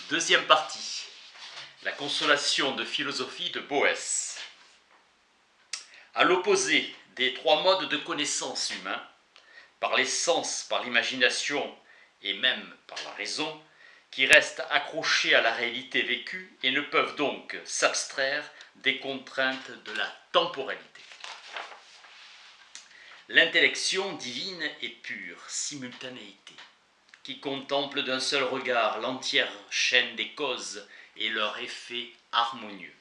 Deuxième partie, la consolation de philosophie de Boès. À l'opposé des trois modes de connaissance humains, par les sens, par l'imagination et même par la raison, qui restent accrochés à la réalité vécue et ne peuvent donc s'abstraire des contraintes de la temporalité. L'intellection divine est pure simultanéité, qui contemple d'un seul regard l'entière chaîne des causes et leur effet harmonieux.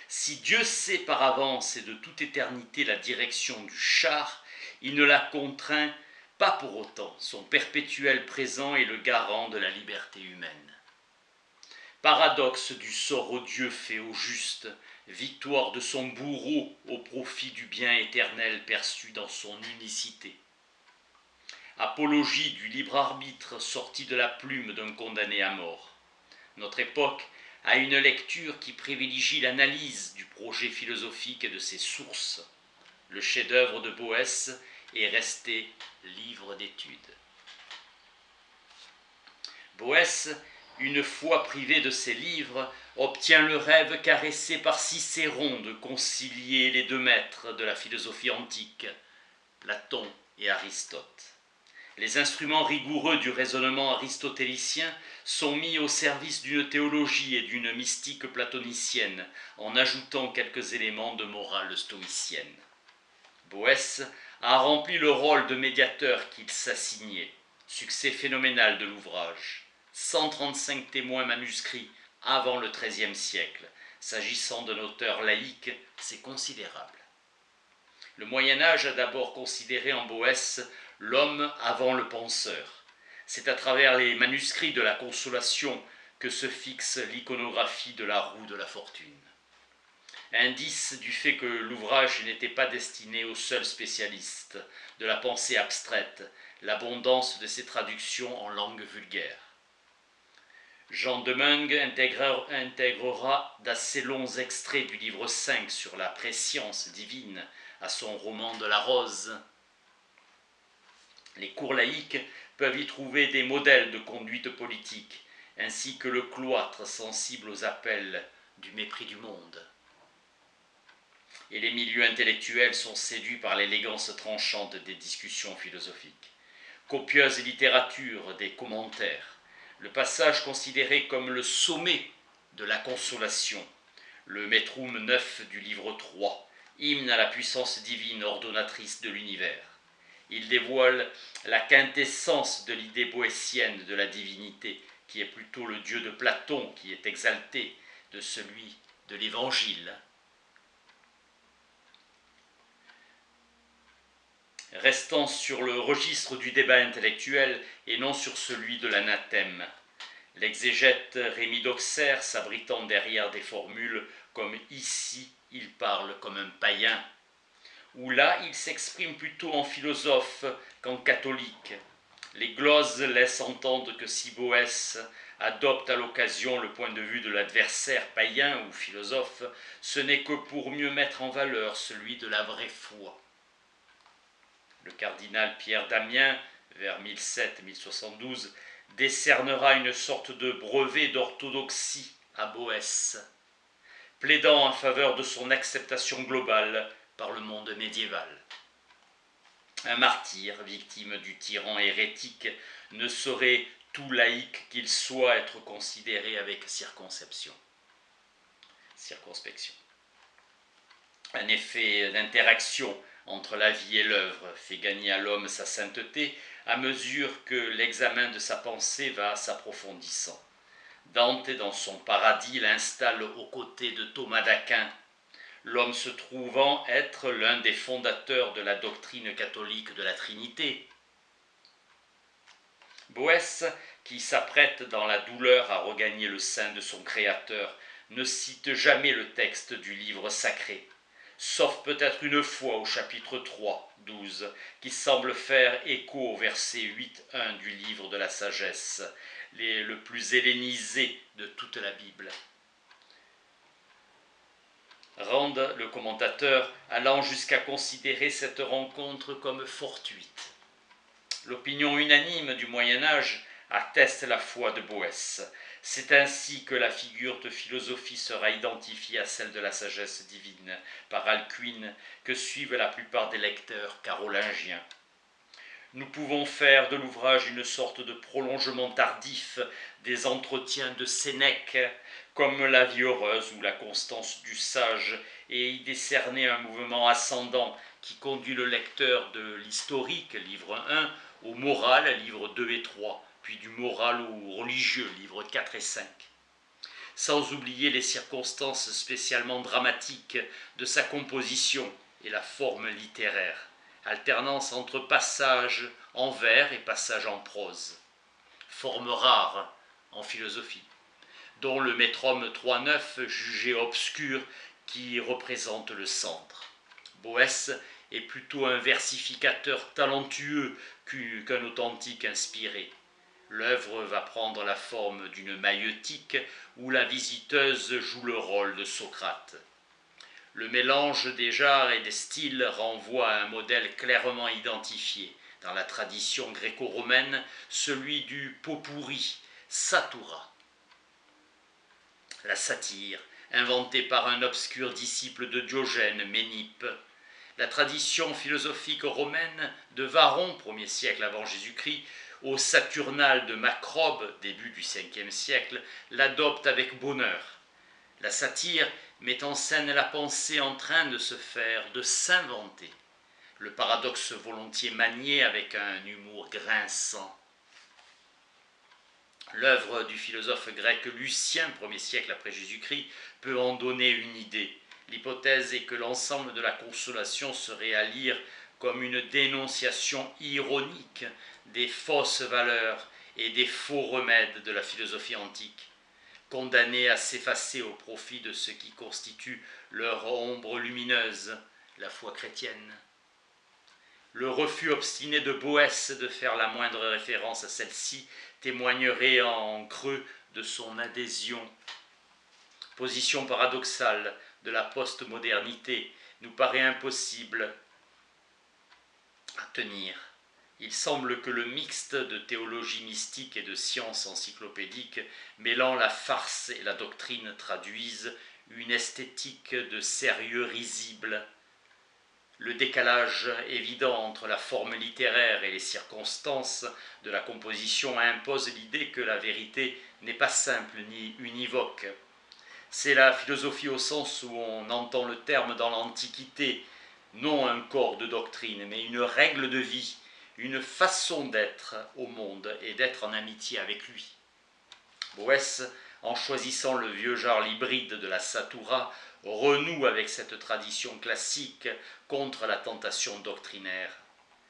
Si Dieu sait par avance et de toute éternité la direction du char, il ne la contraint pas pour autant. Son perpétuel présent est le garant de la liberté humaine. Paradoxe du sort odieux fait au juste, victoire de son bourreau au profit du bien éternel perçu dans son unicité. Apologie du libre arbitre sorti de la plume d'un condamné à mort. Notre époque a une lecture qui privilégie l'analyse du projet philosophique et de ses sources. Le chef-d'œuvre de Boès est resté livre d'études. Boès, une fois privé de ses livres, obtient le rêve caressé par Cicéron de concilier les deux maîtres de la philosophie antique, Platon et Aristote. Les instruments rigoureux du raisonnement aristotélicien sont mis au service d'une théologie et d'une mystique platonicienne, en ajoutant quelques éléments de morale stoïcienne. Boès a rempli le rôle de médiateur qu'il s'assignait. Succès phénoménal de l'ouvrage. 135 témoins manuscrits avant le XIIIe siècle. S'agissant d'un auteur laïque, c'est considérable. Le Moyen-Âge a d'abord considéré en Boès l'homme avant le penseur. C'est à travers les manuscrits de la Consolation que se fixe l'iconographie de la roue de la fortune. Indice du fait que l'ouvrage n'était pas destiné aux seuls spécialistes de la pensée abstraite, l'abondance de ses traductions en langue vulgaire. Jean de Meung intégrera d'assez longs extraits du livre 5 sur la préscience divine à son roman de la Rose. Les cours laïques peuvent y trouver des modèles de conduite politique, ainsi que le cloître sensible aux appels du mépris du monde. Et les milieux intellectuels sont séduits par l'élégance tranchante des discussions philosophiques. Copieuse littérature des commentaires, le passage considéré comme le sommet de la consolation, le Metrum 9 du livre 3, hymne à la puissance divine ordonnatrice de l'univers. Il dévoile la quintessence de l'idée boétienne de la divinité, qui est plutôt le Dieu de Platon qui est exalté, de celui de l'Évangile. Restant sur le registre du débat intellectuel et non sur celui de l'anathème. L'exégète Rémy d'Auxerre s'abritant derrière des formules comme « ici, il parle comme un païen », où là, il s'exprime plutôt en philosophe qu'en catholique. Les gloses laissent entendre que si Boès adopte à l'occasion le point de vue de l'adversaire païen ou philosophe, ce n'est que pour mieux mettre en valeur celui de la vraie foi. Le cardinal Pierre d'Amiens, vers 1007-1072, décernera une sorte de brevet d'orthodoxie à Boès, plaidant en faveur de son acceptation globale par le monde médiéval. Un martyr, victime du tyran hérétique, ne saurait, tout laïque qu'il soit, être considéré avec circonspection. Un effet d'interaction entre la vie et l'œuvre fait gagner à l'homme sa sainteté à mesure que l'examen de sa pensée va s'approfondissant. Dante, dans son Paradis, l'installe aux côtés de Thomas d'Aquin, l'homme se trouvant être l'un des fondateurs de la doctrine catholique de la Trinité. Boès, qui s'apprête dans la douleur à regagner le sein de son Créateur, ne cite jamais le texte du livre sacré, sauf peut-être une fois au chapitre 3, 12, qui semble faire écho au verset 8.1 du livre de la sagesse, le plus hellénisé de toute la Bible. Rand, le commentateur, allant jusqu'à considérer cette rencontre comme fortuite. L'opinion unanime du Moyen-Âge atteste la foi de Boès. C'est ainsi que la figure de philosophie sera identifiée à celle de la sagesse divine par Alcuin, que suivent la plupart des lecteurs carolingiens. Nous pouvons faire de l'ouvrage une sorte de prolongement tardif des entretiens de Sénèque, comme la vie heureuse ou la constance du sage, et y décerner un mouvement ascendant qui conduit le lecteur de l'historique, livre 1, au moral, livre 2 et 3, puis du moral au religieux, livres 4 et 5. Sans oublier les circonstances spécialement dramatiques de sa composition et la forme littéraire, alternance entre passages en vers et passages en prose, forme rare en philosophie, dont le métronome 3-9 jugé obscur qui représente le centre. Boès est plutôt un versificateur talentueux qu'un authentique inspiré. L'œuvre va prendre la forme d'une maïeutique où la visiteuse joue le rôle de Socrate. Le mélange des genres et des styles renvoie à un modèle clairement identifié dans la tradition gréco-romaine, celui du pot pourri, satura. La satire, inventée par un obscur disciple de Diogène, Ménippe. La tradition philosophique romaine de Varron, 1er siècle avant Jésus-Christ, au Saturnal de Macrobe, début du 5e siècle, l'adopte avec bonheur. La satire met en scène la pensée en train de se faire, de s'inventer. Le paradoxe volontiers manié avec un humour grinçant. L'œuvre du philosophe grec Lucien, 1er siècle après Jésus-Christ, peut en donner une idée. L'hypothèse est que l'ensemble de la consolation serait à lire comme une dénonciation ironique des fausses valeurs et des faux remèdes de la philosophie antique, condamnés à s'effacer au profit de ce qui constitue leur ombre lumineuse, la foi chrétienne. Le refus obstiné de Boès de faire la moindre référence à celle-ci témoignerait en creux de son adhésion. Position paradoxale de la postmodernité nous paraît impossible à tenir. Il semble que le mixte de théologie mystique et de science encyclopédique, mêlant la farce et la doctrine, traduise une esthétique de sérieux risible. Le décalage évident entre la forme littéraire et les circonstances de la composition impose l'idée que la vérité n'est pas simple ni univoque. C'est la philosophie au sens où on entend le terme dans l'Antiquité, non un corps de doctrine, mais une règle de vie, une façon d'être au monde et d'être en amitié avec lui. Boès, en choisissant le vieux genre hybride de la satura, renoue avec cette tradition classique contre la tentation doctrinaire.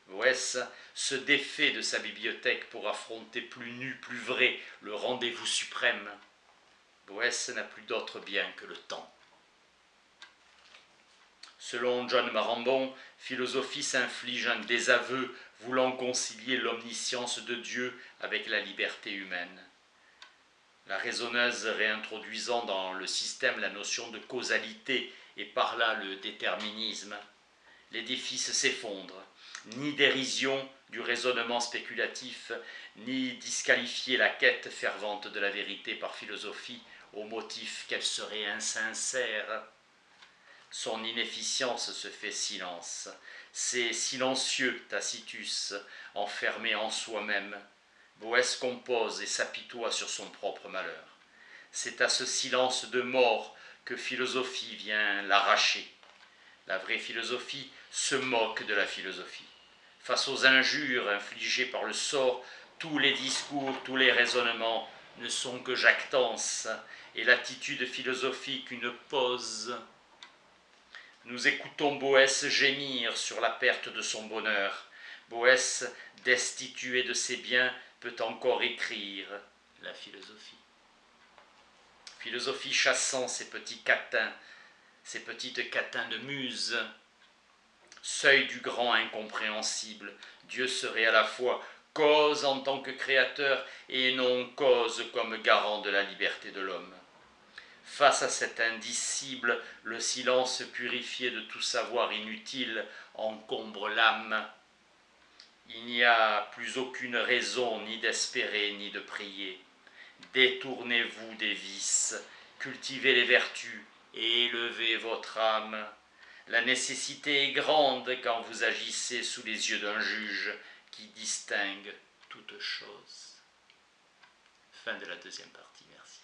Boès se défait de sa bibliothèque pour affronter plus nu, plus vrai, le rendez-vous suprême. Boès n'a plus d'autre bien que le temps. Selon John Marambon, philosophie s'inflige un désaveu voulant concilier l'omniscience de Dieu avec la liberté humaine. La raisonneuse réintroduisant dans le système la notion de causalité et par là le déterminisme, l'édifice s'effondre. Ni dérision du raisonnement spéculatif, ni disqualifier la quête fervente de la vérité par philosophie au motif qu'elle serait insincère. Son inefficience se fait silence. C'est silencieux Tacitus, enfermé en soi-même. Boès compose et s'apitoie sur son propre malheur. C'est à ce silence de mort que philosophie vient l'arracher. La vraie philosophie se moque de la philosophie. Face aux injures infligées par le sort, tous les discours, tous les raisonnements ne sont que jactance, et l'attitude philosophique une pose. Nous écoutons Boès gémir sur la perte de son bonheur. Boès, destitué de ses biens, peut encore écrire la philosophie. Philosophie chassant ces petits catins, ces petites catins de muse. Seuil du grand incompréhensible, Dieu serait à la fois cause en tant que créateur et non cause comme garant de la liberté de l'homme. Face à cet indicible, le silence purifié de tout savoir inutile encombre l'âme. Il n'y a plus aucune raison ni d'espérer ni de prier. Détournez-vous des vices, cultivez les vertus et élevez votre âme. La nécessité est grande quand vous agissez sous les yeux d'un juge qui distingue toutes choses. Fin de la deuxième partie, merci.